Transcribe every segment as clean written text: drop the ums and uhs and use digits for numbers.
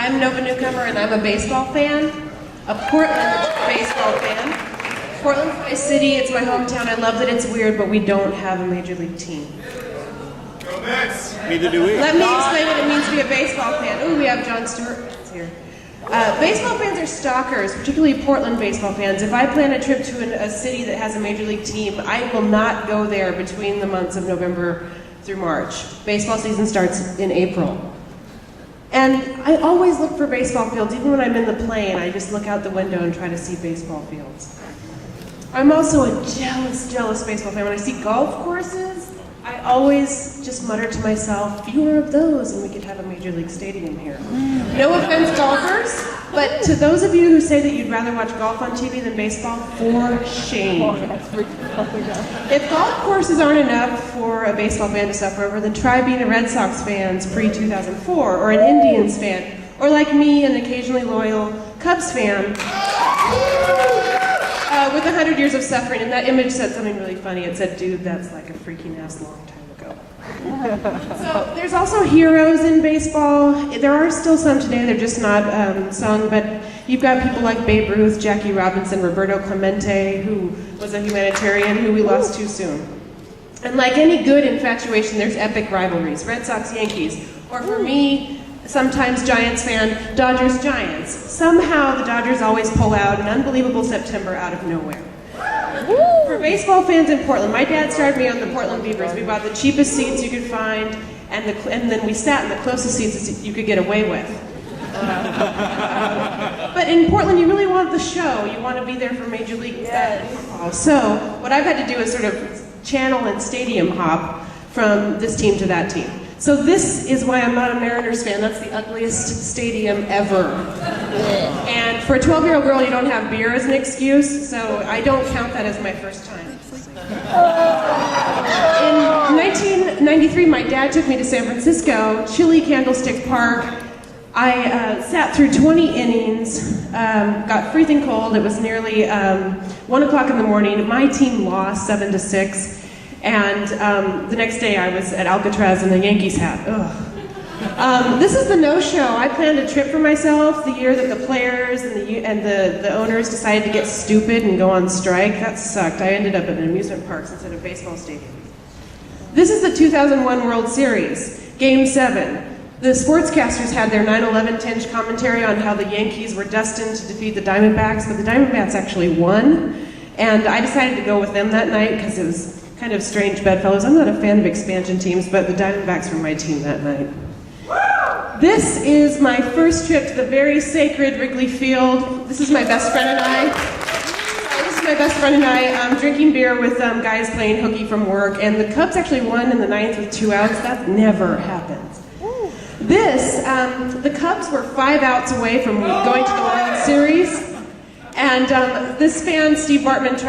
I'm Nova Newcomer, and I'm a baseball fan, a Portland baseball fan. Portland's my city, it's my hometown. I love that it's weird, but we don't have a major league team. Go Mets! Neither do we. Let me explain what it means to be a baseball fan. Oh, we have John Stewart here. Baseball fans are stalkers, particularly Portland baseball fans. If I plan a trip to a city that has a major league team, I will not go there between the months of November through March. Baseball season starts in April. And I always look for baseball fields, even when I'm in the plane. I just look out the window and try to see baseball fields. I'm also a jealous baseball fan. When I see golf courses, I always just mutter to myself, fewer of those and we could have a major league stadium here. No offense, golfers, but to those of you who say that you'd rather watch golf on TV than baseball, for shame. If golf courses aren't enough for a baseball fan to suffer over, then try being a Red Sox fan pre-2004, or an Indians fan, or like me, an occasionally loyal Cubs fan. With 100 years of suffering, and that image said something really funny. It said, dude, that's like a freaking ass long time ago. So there's also heroes in baseball. There are still some today, they're just not sung, but you've got people like Babe Ruth, Jackie Robinson, Roberto Clemente, who was a humanitarian who we lost too soon. And like any good infatuation, there's epic rivalries. Red Sox, Yankees, or for me, sometimes Giants fan, Dodgers, Giants. Somehow the Dodgers always pull out an unbelievable September out of nowhere. For baseball fans in Portland, my dad started me on the Portland Beavers. We bought the cheapest seats you could find, and then we sat in the closest seats you could get away with. But in Portland, you really want the show. You want to be there for Major League Baseball. So what I've had to do is sort of channel and stadium hop from this team to that team. So this is why I'm not a Mariners fan. That's the ugliest stadium ever. And for a 12-year-old girl, you don't have beer as an excuse, so I don't count that as my first time. In 1993, my dad took me to San Francisco, chilly Candlestick Park. I sat through 20 innings, got freezing cold. It was nearly 1 o'clock in the morning. My team lost 7-6. And the next day I was at Alcatraz in a Yankees hat. Ugh. This is the no-show. I planned a trip for myself the year that the players and the owners decided to get stupid and go on strike. That sucked. I ended up at an amusement park instead of baseball stadium. This is the 2001 World Series, Game 7. The sportscasters had their 9/11 tinge commentary on how the Yankees were destined to defeat the Diamondbacks, but the Diamondbacks actually won. And I decided to go with them that night because it was kind of strange bedfellows. I'm not a fan of expansion teams, but the Diamondbacks were my team that night. This is my first trip to the very sacred Wrigley Field. This is my best friend and I. Drinking beer with guys playing hooky from work, and the Cubs actually won in the 9th with 2 outs. That never happens. The Cubs were 5 outs away from going to the World Series. And this fan, Steve Bartman,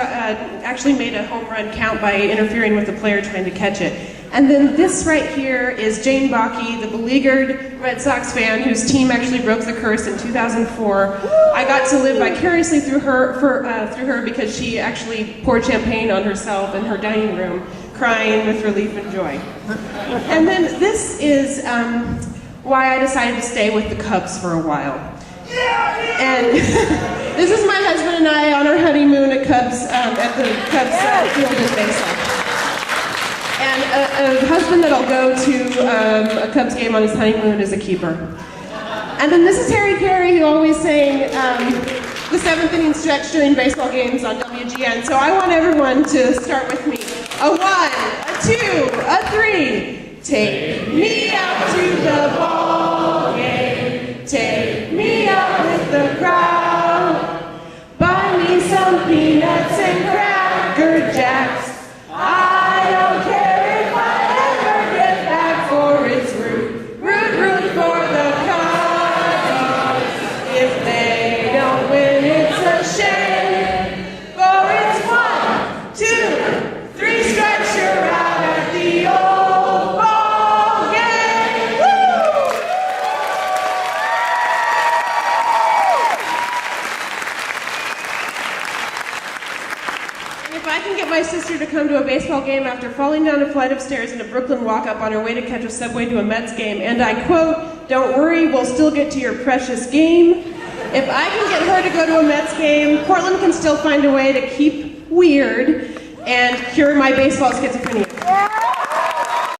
actually made a home run count by interfering with the player trying to catch it. And then this right here is Jane Bakke, the beleaguered Red Sox fan whose team actually broke the curse in 2004. I got to live vicariously through her because she actually poured champagne on herself in her dining room, crying with relief and joy. And then this is why I decided to stay with the Cubs for a while. And this is my husband and I on our honeymoon at the Cubs field in Mesa. And a husband that'll go to a Cubs game on his honeymoon is a keeper. And then this is Harry Carey, who always sang the 7th inning stretch during baseball games on WGN. So I want everyone to start with me. A 1, a 2, a 3. Take me out to the ball game. Take me out with the crowd. Buy me some peanuts and Cracker Jacks. I don't care if I ever get back, for it's root for the Cubs. If they don't win, it's a shame. For it's 1, 2, 3 strikes, you're out at the old ball game. Woo! If I can get my sister to come to a baseball game after falling down a flight of stairs in a Brooklyn walk-up on her way to catch a subway to a Mets game, and I quote, don't worry, we'll still get to your precious game. If I can get her to go to a Mets game, Portland can still find a way to keep weird and cure my baseball schizophrenia.